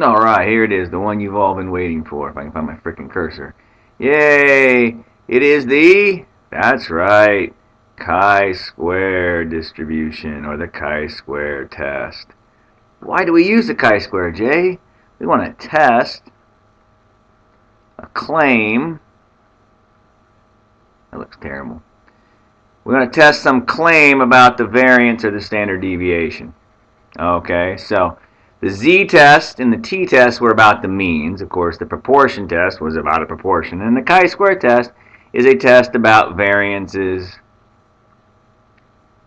Alright, here it is, the one you've all been waiting for, if I can find my frickin' cursor. Yay! It is that's right, chi-square distribution, or the chi-square test. Why do we use the chi-square, Jay? We want to test a claim. That looks terrible. We're going to test some claim about the variance or the standard deviation. Okay, so the z-test and the t-test were about the means. Of course, the proportion test was about a proportion. And the chi-square test is a test about variances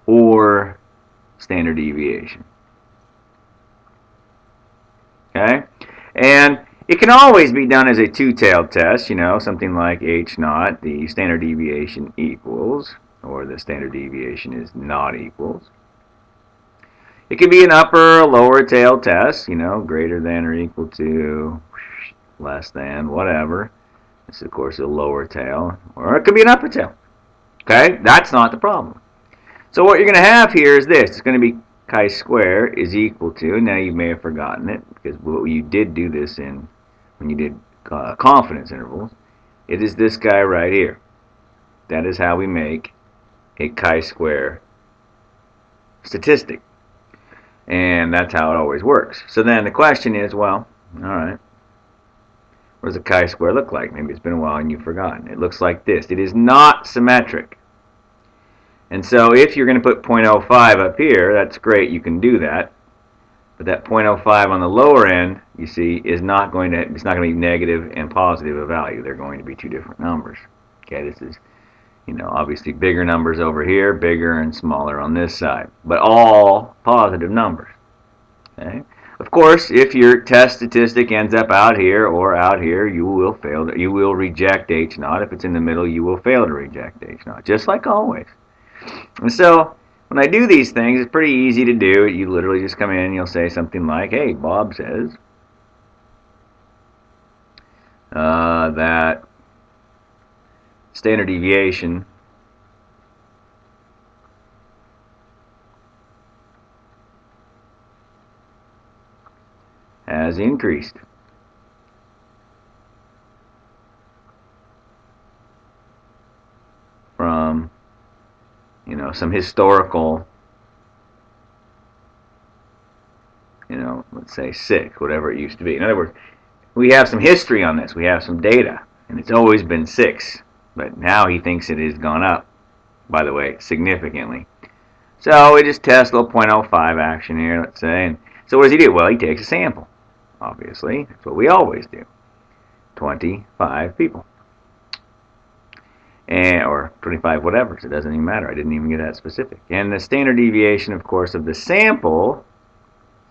or standard deviation. Okay? And it can always be done as a two-tailed test, something like h naught, the standard deviation equals, or the standard deviation is not equals. It could be an upper or lower tail test, greater than or equal to, less than, whatever. This is, of course, a lower tail. Or it could be an upper tail. Okay? That's not the problem. So what you're going to have here is this. It's going to be chi-square is equal to, now you may have forgotten it, because you did do this in when you did confidence intervals. It is this guy right here. That is how we make a chi-square statistic. And that's how it always works. So then the question is, well, alright, what does a chi-square look like? Maybe it's been a while and you've forgotten. It looks like this. It is not symmetric. And so if you're going to put 0.05 up here, that's great, you can do that. But that 0.05 on the lower end, you see, it's not going to be negative and positive a value. They're going to be two different numbers. Okay, this is, obviously bigger numbers over here, bigger and smaller on this side, but all positive numbers. Okay? Of course, if your test statistic ends up out here or out here, you will reject H naught. If it's in the middle, you will fail to reject H naught, just like always. And so when I do these things, it's pretty easy to do. You literally just come in and you'll say something like, hey, Bob says that standard deviation has increased. From, some historical, let's say 6, whatever it used to be. In other words, we have some history on this. We have some data, and it's always been 6. But now he thinks it has gone up, by the way, significantly. So we just test a little 0.05 action here, let's say. And so what does he do? Well, he takes a sample, obviously. That's what we always do. 25 people. Or 25 whatever, so it doesn't even matter. I didn't even get that specific. And the standard deviation, of course, of the sample,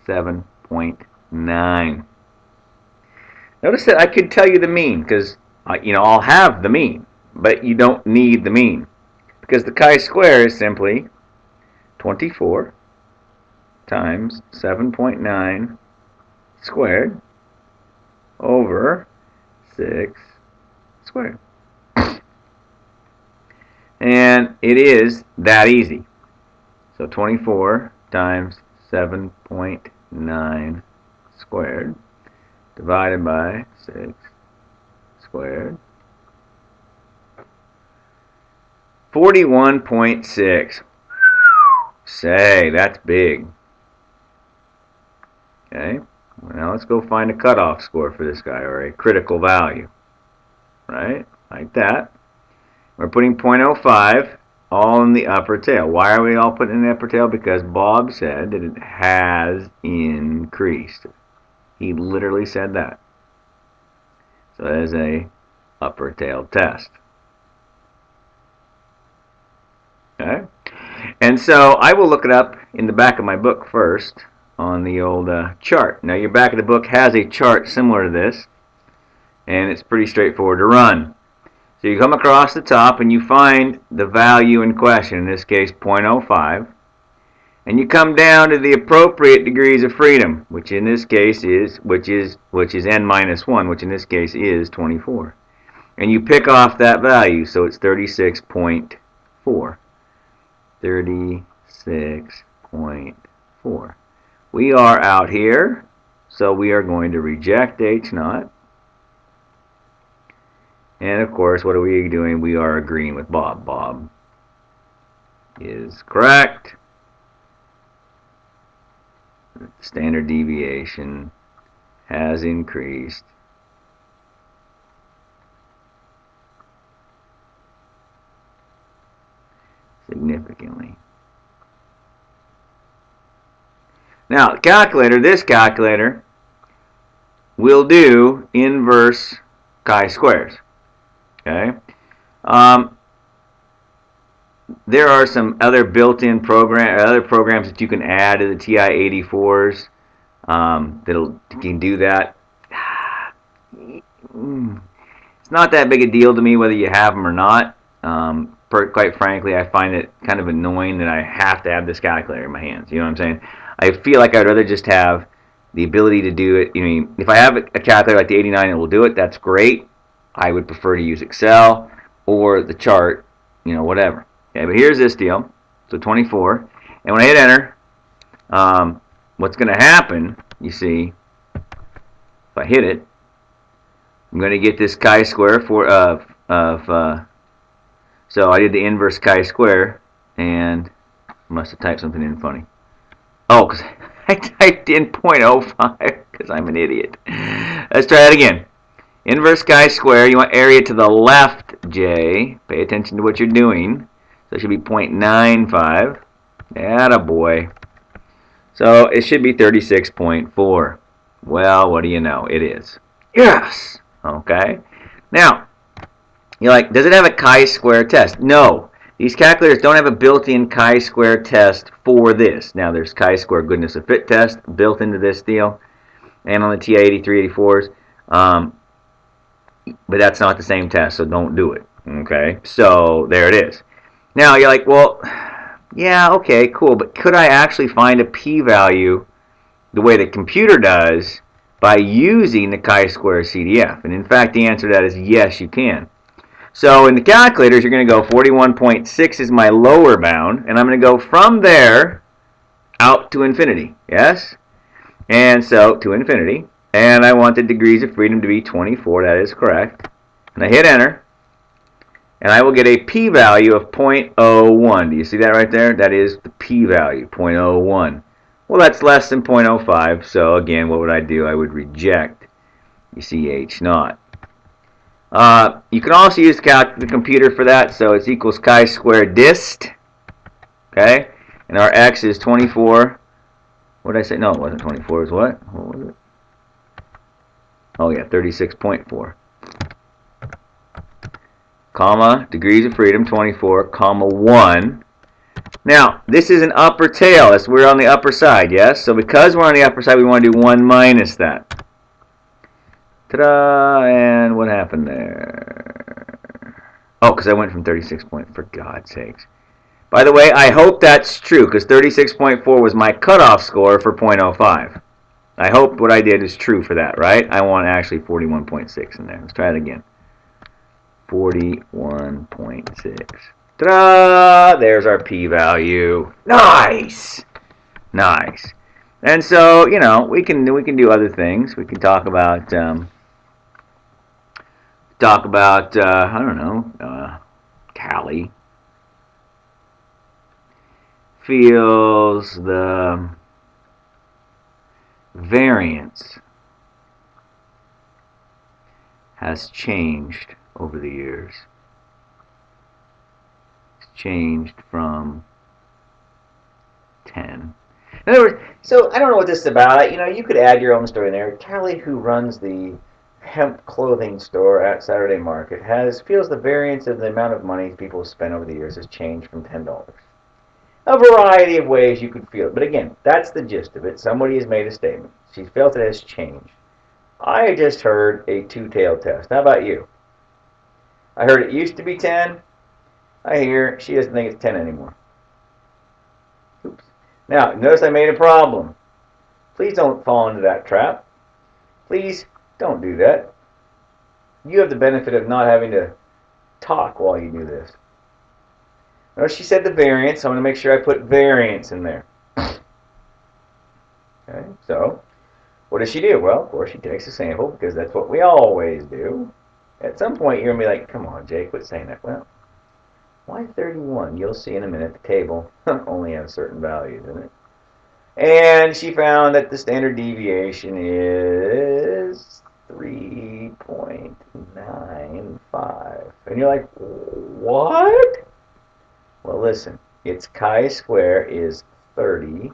7.9. Notice that I could tell you the mean, because I'll have the mean, but you don't need the mean, because the chi-square is simply 24 times 7.9 squared over 6 squared. And it is that easy. So 24 times 7.9 squared divided by 6 squared. 41.6. Say, that's big. Okay, now let's go find a cutoff score for this guy, or a critical value. Right, like that. We're putting 0.05 all in the upper tail. Why are we all putting in the upper tail? Because Bob said that it has increased. He literally said that. So that is a upper tail test. Okay? And so I will look it up in the back of my book first on the old chart. Now your back of the book has a chart similar to this, and it's pretty straightforward to run. So you come across the top and you find the value in question, in this case 0.05, and you come down to the appropriate degrees of freedom, which in this case is n minus 1, which in this case is 24. And you pick off that value, so it's 36.4. 36.4. We are out here So we are going to reject H naught. And of course, what are we doing? We are agreeing with Bob. Bob is correct. Standard deviation has increased significantly. Now, this calculator will do inverse chi-squares. Okay. There are some other built-in other programs that you can add to the TI-84s that can do that. It's not that big a deal to me whether you have them or not. Quite frankly, I find it kind of annoying that I have to have this calculator in my hands. You know what I'm saying? I feel like I'd rather just have the ability to do it. I mean, if I have a calculator like the 89 that will do it, that's great. I would prefer to use Excel or the chart, whatever. Okay, but here's this deal. So 24. And when I hit enter, what's going to happen, you see, if I hit it, I'm going to get this chi-square so I did the inverse chi-square, and I must have typed something in funny. Oh, because I typed in 0.05 because I'm an idiot. Let's try that again. Inverse chi-square, you want area to the left, J. Pay attention to what you're doing. So it should be 0.95. Attaboy. So it should be 36.4. Well, what do you know? It is. Yes! Okay. Now, you're like, does it have a chi-square test? No. These calculators don't have a built-in chi-square test for this. Now, there's chi-square goodness of fit test built into this deal. And on the TI-83, 84s. But that's not the same test, so don't do it. Okay? So, there it is. Now, you're like, well, yeah, okay, cool. But could I actually find a p-value the way the computer does by using the chi-square CDF? And in fact, the answer to that is yes, you can. So in the calculators, you're going to go 41.6 is my lower bound, and I'm going to go from there out to infinity. Yes? And so to infinity. And I want the degrees of freedom to be 24. That is correct. And I hit enter. And I will get a p-value of 0.01. Do you see that right there? That is the p-value, 0.01. Well, that's less than 0.05. So again, what would I do? I would reject, you see, H naught. You can also use the computer for that. So it's equals chi-square dist. Okay? And our x is 24. What did I say? No, it wasn't 24. It was what? What was it? Oh, yeah, 36.4. Comma, degrees of freedom, 24, comma, 1. Now, this is an upper tail. We're on the upper side, yes? So because we're on the upper side, we want to do 1 minus that. Ta-da! And what happened there? Oh, because I went from 36 point, for God's sakes. By the way, I hope that's true, because 36.4 was my cutoff score for 0.05. I hope what I did is true for that, right? I want actually 41.6 in there. Let's try it again. 41.6. Ta-da! There's our p-value. Nice! Nice. And so, we can do other things. We can talk about I don't know, Callie feels the variance has changed over the years. It's changed from 10. In other words, so I don't know what this is about. You could add your own story in there. Callie, who runs the hemp clothing store at Saturday Market, feels the variance of the amount of money people have spent over the years has changed from $10. A variety of ways you could feel it. But again, that's the gist of it. Somebody has made a statement. She felt it has changed. I just heard a two-tailed test. How about you? I heard it used to be 10. I hear she doesn't think it's 10 anymore. Oops. Now, notice I made a problem. Please don't fall into that trap. Please don't do that. You have the benefit of not having to talk while you do this. Notice she said the variance. So I'm going to make sure I put variance in there. Okay, so What does she do? Well, of course, she takes a sample because that's what we always do. At some point, you're going to be like, come on, Jake, quit saying that. Well, why 31? You'll see in a minute the table only has certain values in it. And she found that the standard deviation is 3.95. And you're like, what? Well, listen, its chi-square is 30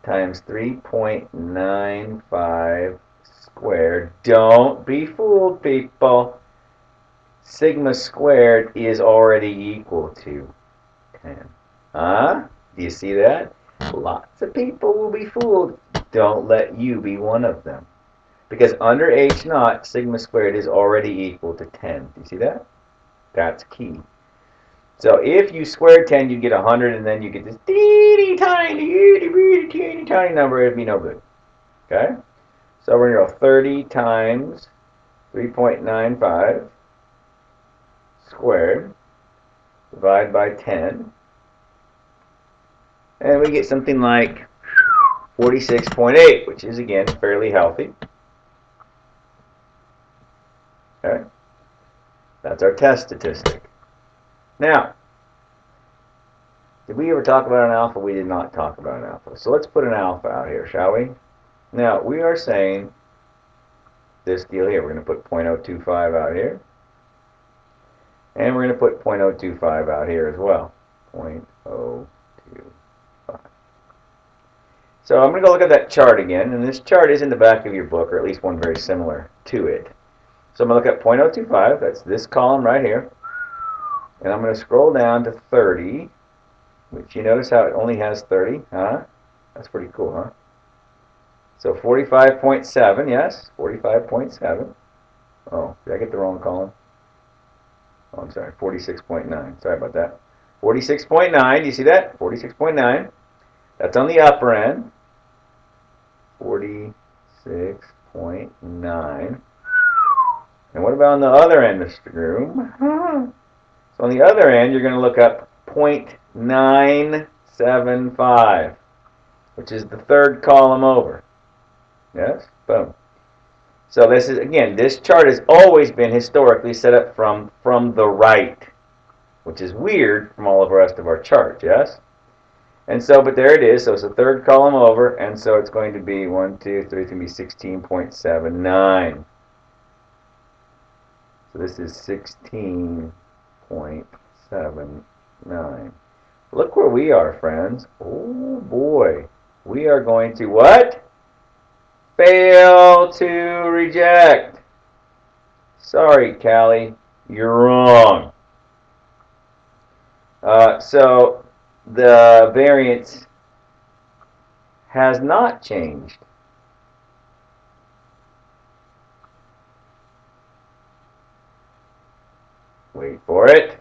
times 3.95 squared. Don't be fooled, people. Sigma squared is already equal to 10. Huh? Do you see that? Lots of people will be fooled. Don't let you be one of them. Because under H naught, sigma squared is already equal to 10. Do you see that? That's key. So if you square 10, you get 100, and then you get this teeny tiny number. It'd be no good. Okay? So we're going to go 30 times 3.95 squared divided by 10. And we get something like 46.8, which is, again, fairly healthy. Okay? That's our test statistic. Now, did we ever talk about an alpha? We did not talk about an alpha. So let's put an alpha out here, shall we? Now, we are saying this deal here. We're going to put 0.025 out here. And we're going to put 0.025 out here as well. 0.025. So I'm going to go look at that chart again. And this chart is in the back of your book, or at least one very similar to it. So I'm going to look at 0.025. That's this column right here. And I'm going to scroll down to 30, which you notice how it only has 30, huh? That's pretty cool, huh? So 45.7, yes, 45.7. Oh, did I get the wrong column? Oh, I'm sorry, 46.9. Sorry about that. 46.9, do you see that? 46.9. That's on the upper end. 46.9. And what about on the other end of the room? So on the other end, you're going to look up 0.975, which is the third column over. Yes? Boom. So this is, again, this chart has always been historically set up from the right, which is weird from all of the rest of our charts, yes? And so, but there it is. So it's the third column over, and so it's going to be 1, 2, 3, it's going to be 16.79. So this is 16.79. Look where we are, friends. Oh, boy. We are going to what? Fail to reject. Sorry, Callie. You're wrong. So the variance has not changed. Wait for it.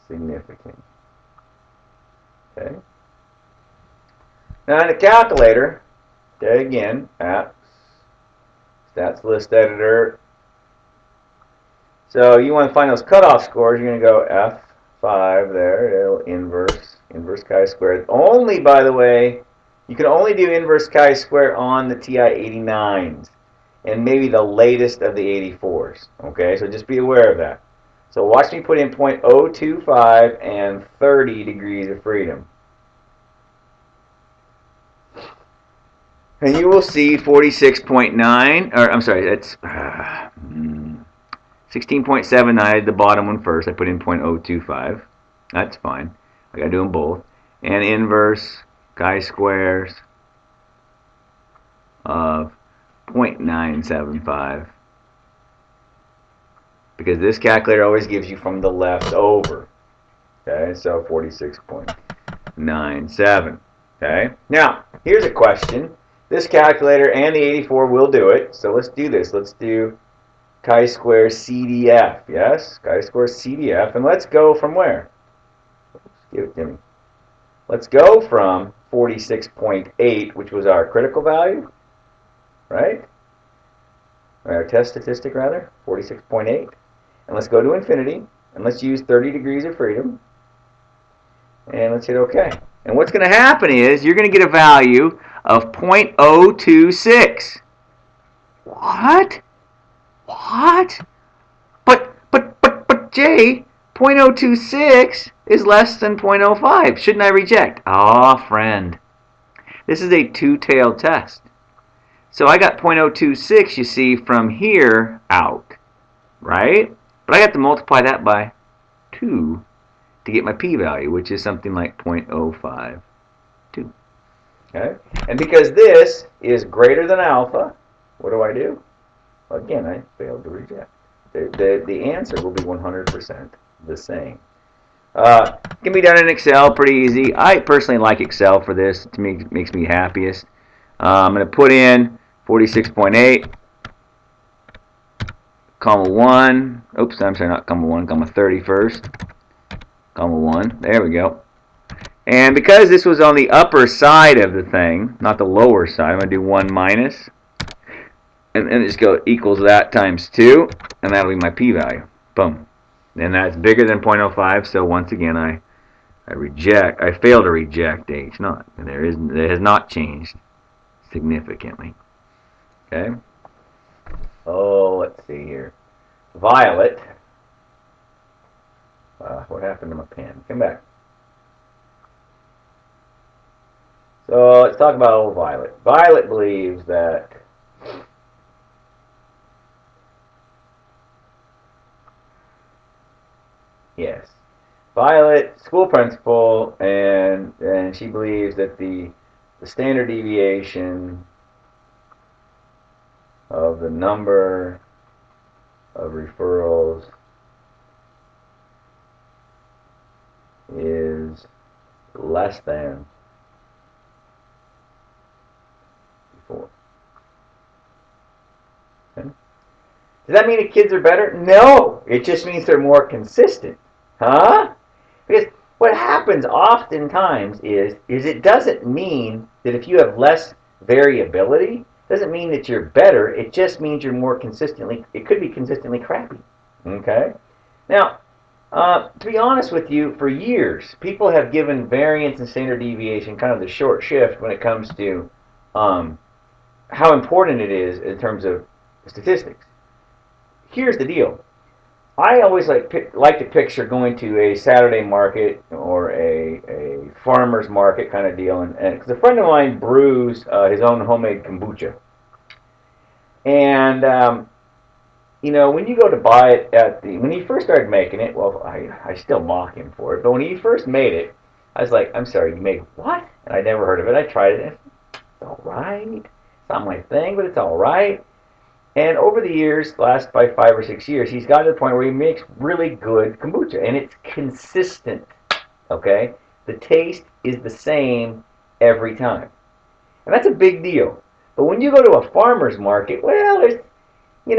Significant. Okay. Now in the calculator, there again, apps, stats list editor. So you want to find those cutoff scores, you're going to go F5 there, it'll inverse chi-squared. Only, by the way, you can only do inverse chi-square on the TI-89s and maybe the latest of the 84s. Okay, so just be aware of that. So watch me put in 0.025 and 30 degrees of freedom. And you will see 46.9, or I'm sorry, that's 16.79. I did the bottom one first. I put in 0.025. That's fine. I got to do them both. And inverse chi-squares of 0.975. Because this calculator always gives you from the left over. Okay, so 46.97. Okay, now here's a question. This calculator and the 84 will do it. So let's do this. Let's do chi-square CDF. Yes, chi-square CDF. And let's go from where? Give it to me. Let's go from 46.8, which was our critical value, right? Our test statistic, rather, 46.8. And let's go to infinity. And let's use 30 degrees of freedom. And let's hit OK. And what's going to happen is you're going to get a value of 0.026. What? What? But Jay, 0.026 is less than 0.05. Shouldn't I reject? Ah, friend. This is a two-tailed test. So I got 0.026, you see, from here out, right? But I have to multiply that by 2 to get my p-value, which is something like 0.052. Okay? And because this is greater than alpha, what do? Again, I failed to reject. The answer will be 100% the same. Can be done in Excel pretty easy. I personally like Excel for this. To me, it makes me happiest. I'm going to put in 46.8, comma 1. Oops, I'm sorry, not comma 1, comma 30 first. Comma 1. There we go. And because this was on the upper side of the thing, not the lower side, I'm going to do 1 minus. And just go equals that times 2, and that'll be my p-value. Boom. And that's bigger than 0.05, so once again I fail to reject H naught. And it has not changed significantly. Okay? Oh, let's see here. Violet. What happened to my pen? Come back. So let's talk about old Violet. Violet believes that yes, Violet, school principal, and she believes that the standard deviation of the number of referrals is less than 4. Okay. Does that mean the kids are better? No, it just means they're more consistent. Huh? Because what happens oftentimes is it doesn't mean that if you have less variability, doesn't mean that you're better. It just means you're more consistently, it could be consistently crappy. Okay? Now, to be honest with you, for years, people have given variance and standard deviation kind of the short shift when it comes to how important it is in terms of statistics. Here's the deal. I always like to picture going to a Saturday market or a farmer's market kind of deal, and because a friend of mine brews his own homemade kombucha, and when you go to buy it when he first started making it, well, I still mock him for it, but when he first made it, I was like, I'm sorry, you made what? And I'd never heard of it. I tried it, and it's all right. It's not my thing, but it's all right. And over the years, last by 5 or 6 years, he's got to the point where he makes really good kombucha, and it's consistent. Okay, the taste is the same every time, and that's a big deal. But when you go to a farmer's market, well, there's, you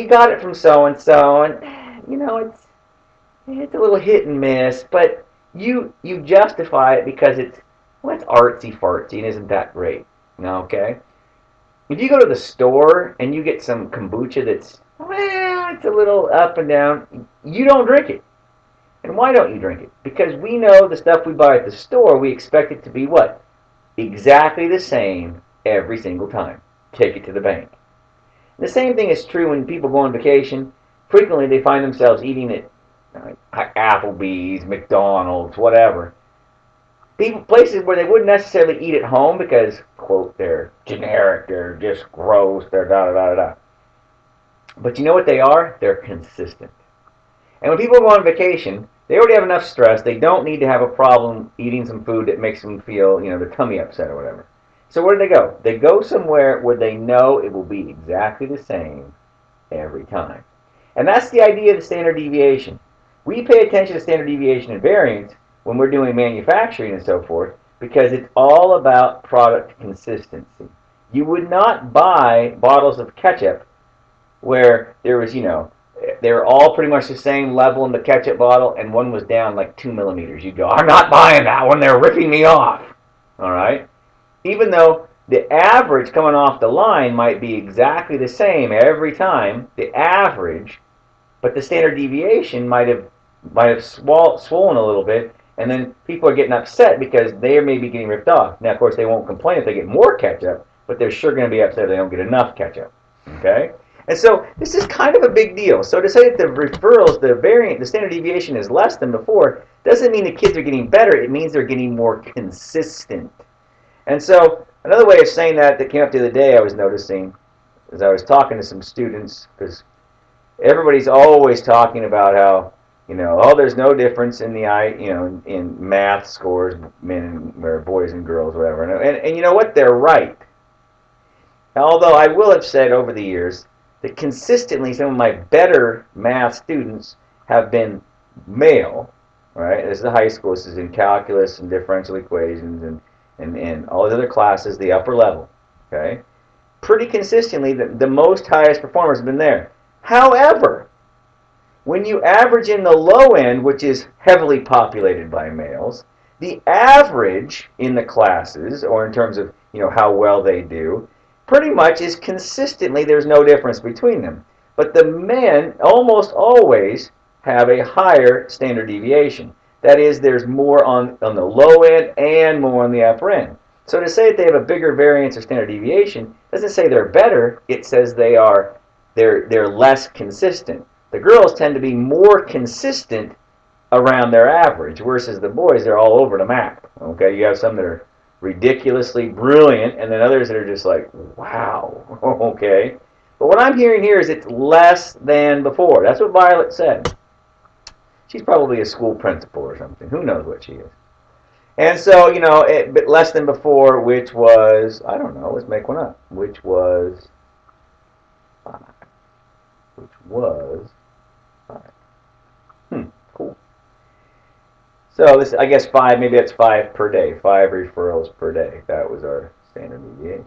got it from so and so, and it's a little hit and miss, but you justify it because it's artsy fartsy and isn't that great. Okay. If you go to the store and you get some kombucha that's, it's a little up and down, you don't drink it. And why don't you drink it? Because we know the stuff we buy at the store, we expect it to be what? Exactly the same every single time. Take it to the bank. And the same thing is true when people go on vacation. Frequently they find themselves eating at Applebee's, McDonald's, whatever. Places where they wouldn't necessarily eat at home because, quote, they're generic, they're just gross, they're da-da-da-da-da. But you know what they are? They're consistent. And when people go on vacation, they already have enough stress. They don't need to have a problem eating some food that makes them feel, their tummy upset or whatever. So where do they go? They go somewhere where they know it will be exactly the same every time. And that's the idea of the standard deviation. We pay attention to standard deviation and variance when we're doing manufacturing and so forth, because it's all about product consistency. You would not buy bottles of ketchup where there was, they were all pretty much the same level in the ketchup bottle, and one was down like 2 millimeters. You'd go, I'm not buying that one, they're ripping me off. All right? Even though the average coming off the line might be exactly the same every time, the average, but the standard deviation might have swollen a little bit, And then people are getting upset because they are maybe getting ripped off. Now, of course, they won't complain if they get more ketchup, but they're sure going to be upset if they don't get enough ketchup. Okay? And so this is kind of a big deal. So to say that the referrals, the standard deviation is less than before, doesn't mean the kids are getting better. It means they're getting more consistent. And so another way of saying that came up the other day I was noticing as I was talking to some students, because everybody's always talking about how, oh, there's no difference in in math scores, men or boys and girls, whatever. And you know what? They're right. Although I will have said over the years that consistently some of my better math students have been male, right? This is the high school. This is in calculus and differential equations and all the other classes, the upper level, okay? Pretty consistently, the most highest performers have been there. However, when you average in the low end, which is heavily populated by males, the average in the classes, or in terms of how well they do, pretty much is consistently, there's no difference between them. But the men almost always have a higher standard deviation. That is, there's more on the low end and more on the upper end. So to say that they have a bigger variance or standard deviation doesn't say they're better. It says they're less consistent. The girls tend to be more consistent around their average, versus the boys, they're all over the map. Okay, you have some that are ridiculously brilliant, and then others that are just like, wow, okay. But what I'm hearing here is it's less than before. That's what Violet said. She's probably a school principal or something. Who knows what she is? And so, but less than before, which was, I don't know, let's make one up, which was 5. Which was 5. Cool. So this, I guess 5, maybe that's 5 per day, 5 referrals per day. That was our standard deviation.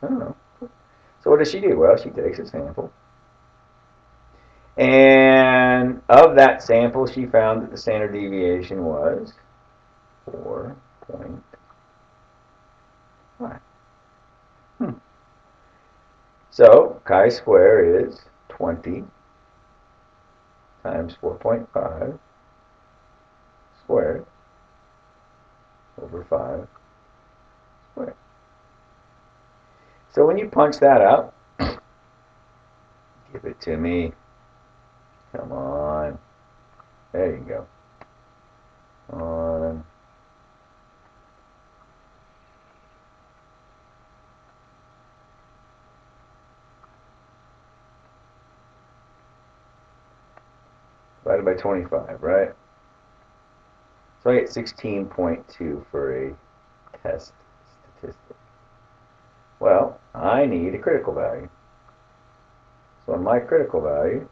I don't know. So what does she do? Well, she takes a sample. And of that sample, she found that the standard deviation was 4.5. So chi-square is 20 times 4.5 squared over 5 squared. So when you punch that out, give it to me. Come on. There you go. On. Divided by 25, right? So I get 16.2 for a test statistic. Well, I need a critical value. So on my critical value,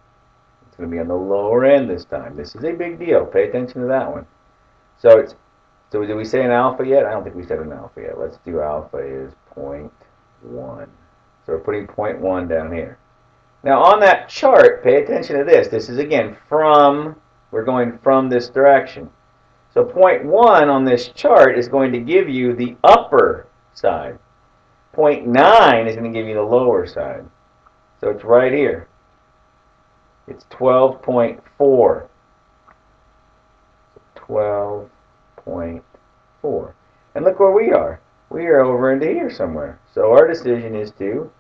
it's going to be on the lower end this time. This is a big deal. Pay attention to that one. So did we say an alpha yet? I don't think we said an alpha yet. Let's do alpha is 0.1. So we're putting 0.1 down here. Now on that chart, pay attention to this. This is again we're going from this direction. So 0.1 on this chart is going to give you the upper side. 0.9 is going to give you the lower side. So it's right here. It's 12.4. 12.4. And look where we are. We are over into here somewhere. So our decision is to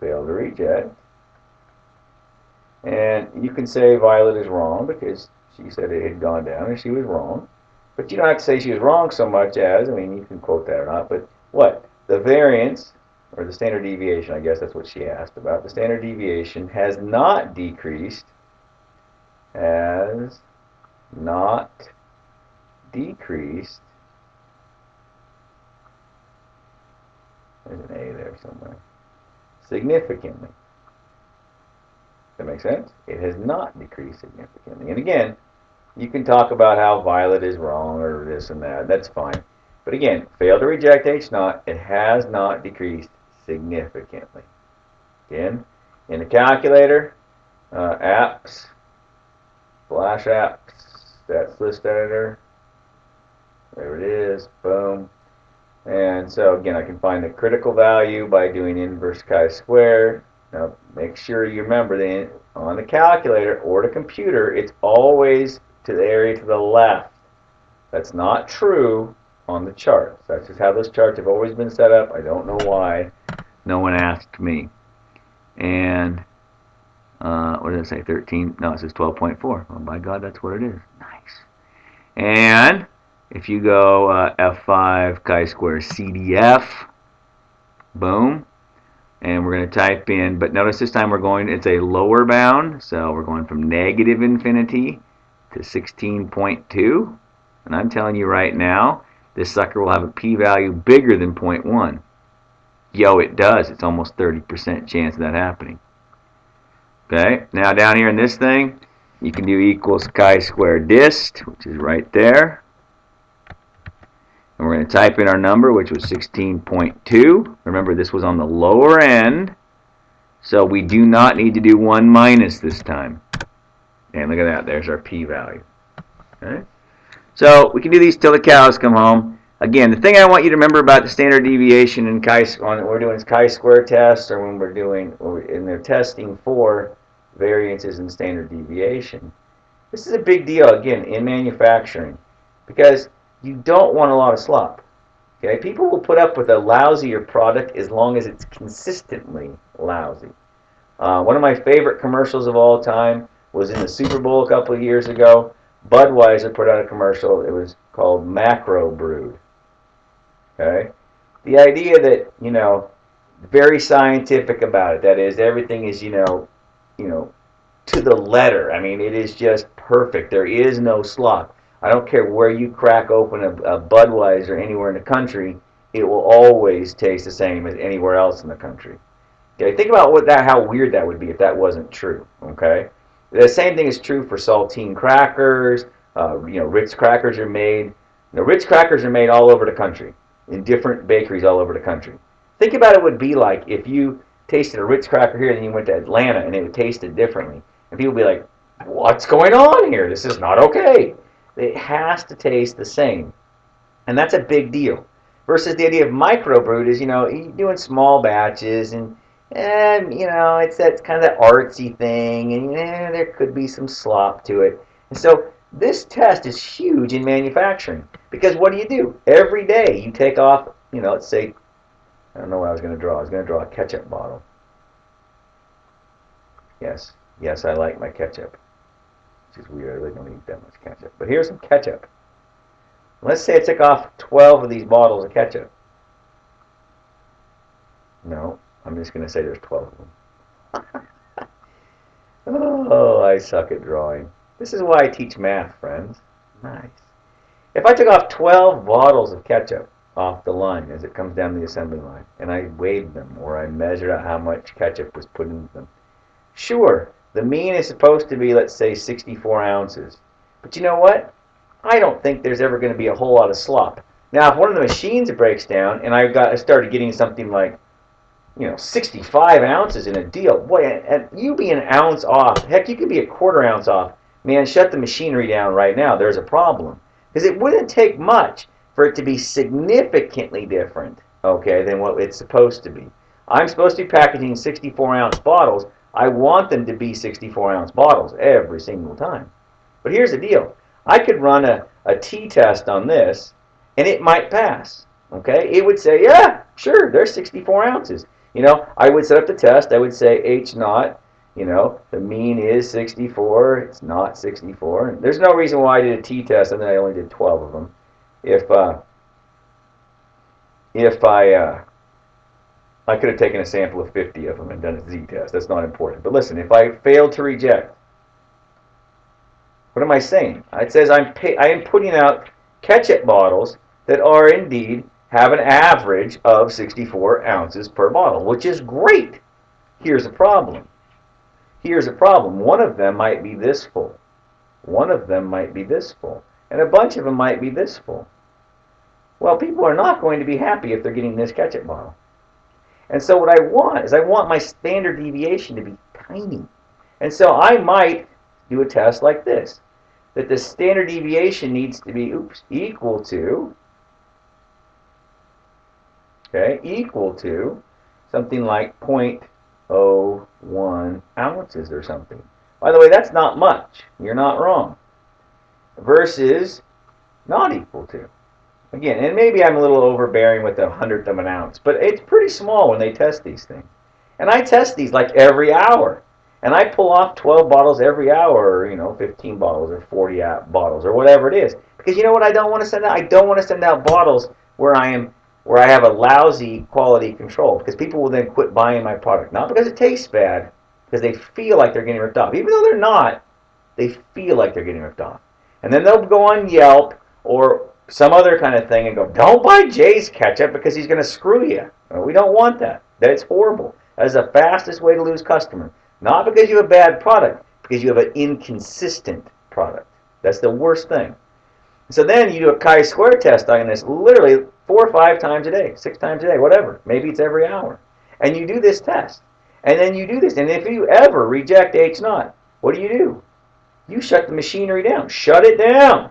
fail to reject. And you can say Violet is wrong because she said it had gone down and she was wrong. But you don't have to say she was wrong so much as, you can quote that or not, but what? The variance, or the standard deviation, I guess that's what she asked about. The standard deviation has not decreased. Has not decreased. There's an A there somewhere. Significantly. Does that make sense? It has not decreased significantly. And again, you can talk about how Violet is wrong or this and that. That's fine. But again, fail to reject H naught. It has not decreased significantly. Again, in the calculator, apps, Flash apps, stats list editor. There it is. Boom. And so again, I can find the critical value by doing inverse chi-square. Now, make sure you remember that on the calculator or the computer, it's always to the area to the left. That's not true on the charts. That's just how those charts have always been set up. I don't know why. No one asked me. And what did it say? 13? No, it says 12.4. Oh, by God, that's what it is. Nice. And if you go F5 chi-square CDF, boom, and we're going to type in, but notice this time it's a lower bound, so we're going from negative infinity to 16.2, and I'm telling you right now, this sucker will have a p-value bigger than 0.1. Yo, it does. It's almost 30% chance of that happening. Okay, now down here in this thing, you can do equals chi-square dist, which is right there. And we're going to type in our number, which was 16.2. Remember, this was on the lower end, so we do not need to do 1 minus this time. And look at that, there's our p-value. Okay? So we can do these till the cows come home. Again, the thing I want you to remember about the standard deviation in when we're doing chi-square tests, or when they're testing for variances in standard deviation. This is a big deal, again, in manufacturing, because you don't want a lot of slop. Okay, people will put up with a lousier product as long as it's consistently lousy. One of my favorite commercials of all time was in the Super Bowl a couple of years ago. Budweiser put out a commercial. It was called Macro Brewed. Okay, the idea that very scientific about it. That is, everything is to the letter. I mean, it is just perfect. There is no slop. I don't care where you crack open a Budweiser anywhere in the country, it will always taste the same as anywhere else in the country. Okay, think about how weird that would be if that wasn't true. Okay, the same thing is true for saltine crackers. Ritz crackers are made. Ritz crackers are made all over the country in different bakeries all over the country. Think about it would be like if you tasted a Ritz cracker here and then you went to Atlanta and it would taste it differently. And people would be like, what's going on here? This is not okay. It has to taste the same. And that's a big deal. Versus the idea of microbrewed is, you're doing small batches and it's that kind of that artsy thing, and there could be some slop to it. And so this test is huge in manufacturing because what do? Every day you take off, let's say, I don't know what I was going to draw. I was going to draw a ketchup bottle. Yes, I like my ketchup. Which is weird. I really don't eat that much ketchup. But here's some ketchup. Let's say I took off 12 of these bottles of ketchup. No, I'm just going to say there's 12 of them. Oh, I suck at drawing. This is why I teach math, friends. Nice. If I took off 12 bottles of ketchup off the line as it comes down the assembly line, and I weighed them, or I measured out how much ketchup was put into them, sure, the mean is supposed to be, let's say, 64 ounces. But you know what? I don't think there's ever going to be a whole lot of slop. Now, if one of the machines breaks down and I started getting something like 65 ounces in a deal. Boy, and you be an ounce off. Heck, you could be a quarter ounce off. Man, shut the machinery down right now. There's a problem. Because it wouldn't take much for it to be significantly different, okay, than what it's supposed to be. I'm supposed to be packaging 64-ounce bottles. I want them to be 64-ounce bottles every single time. But here's the deal. I could run a t-test on this, and it might pass. Okay? It would say, yeah, sure, they're 64 ounces. I would set up the test. I would say H naught, the mean is 64. It's not 64. And there's no reason why I did a t-test and then I only did 12 of them. If I could have taken a sample of 50 of them and done a z-test. That's not important. But listen, if I failed to reject, what am I saying? It says I am putting out ketchup bottles that are indeed have an average of 64 ounces per bottle, which is great. Here's a problem. One of them might be this full. One of them might be this full. And a bunch of them might be this full. Well, people are not going to be happy if they're getting this ketchup bottle. And so what I want my standard deviation to be tiny. And so I might do a test like this. That the standard deviation needs to be equal to something like 0.01 ounces or something. By the way, that's not much. You're not wrong. Versus not equal to. Again, and maybe I'm a little overbearing with a hundredth of an ounce, but it's pretty small when they test these things. And I test these like every hour. And I pull off 12 bottles every hour, or 15 bottles or 40 bottles or whatever it is. Because you know what I don't want to send out? I don't want to send out bottles where I have a lousy quality control, because people will then quit buying my product. Not because it tastes bad, because they feel like they're getting ripped off. Even though they're not, they feel like they're getting ripped off. And then they'll go on Yelp or some other kind of thing and go, don't buy Jay's ketchup because he's going to screw you. We don't want that. That's horrible. That is the fastest way to lose customers. Not because you have a bad product, because you have an inconsistent product. That's the worst thing. So then you do a chi-square test on this literally 4 or 5 times a day, 6 times a day, whatever. Maybe it's every hour. And you do this test. And then you do this. And if you ever reject H naught, what do? You shut the machinery down. Shut it down.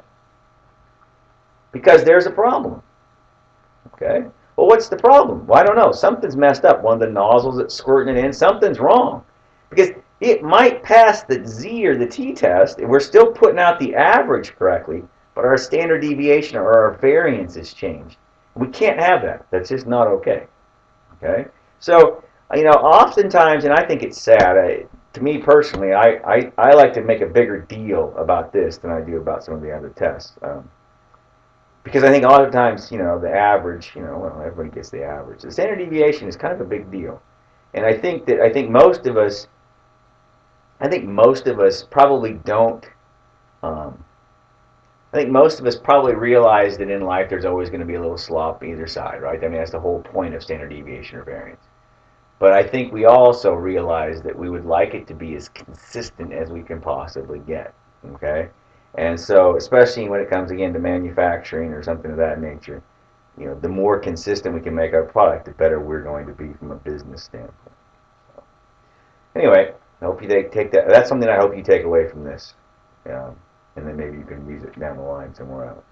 Because there's a problem. Okay? Well, what's the problem? Well, I don't know. Something's messed up. One of the nozzles that's squirting it in, something's wrong. Because it might pass the Z or the T test, and we're still putting out the average correctly, but our standard deviation or our variance has changed. We can't have that. That's just not okay. Okay? So, oftentimes, and I think it's sad, to me personally, I like to make a bigger deal about this than I do about some of the other tests. Because I think a lot of times, the average, well, everybody gets the average. The standard deviation is kind of a big deal. And I think most of us probably don't, I think most of us probably realize that in life there's always going to be a little slop either side, right? I mean, that's the whole point of standard deviation or variance. But I think we also realize that we would like it to be as consistent as we can possibly get, okay? And so, especially when it comes, again, to manufacturing or something of that nature, the more consistent we can make our product, the better we're going to be from a business standpoint. So, anyway, I hope you take that. That's something I hope you take away from this. And then maybe you can use it down the line somewhere else.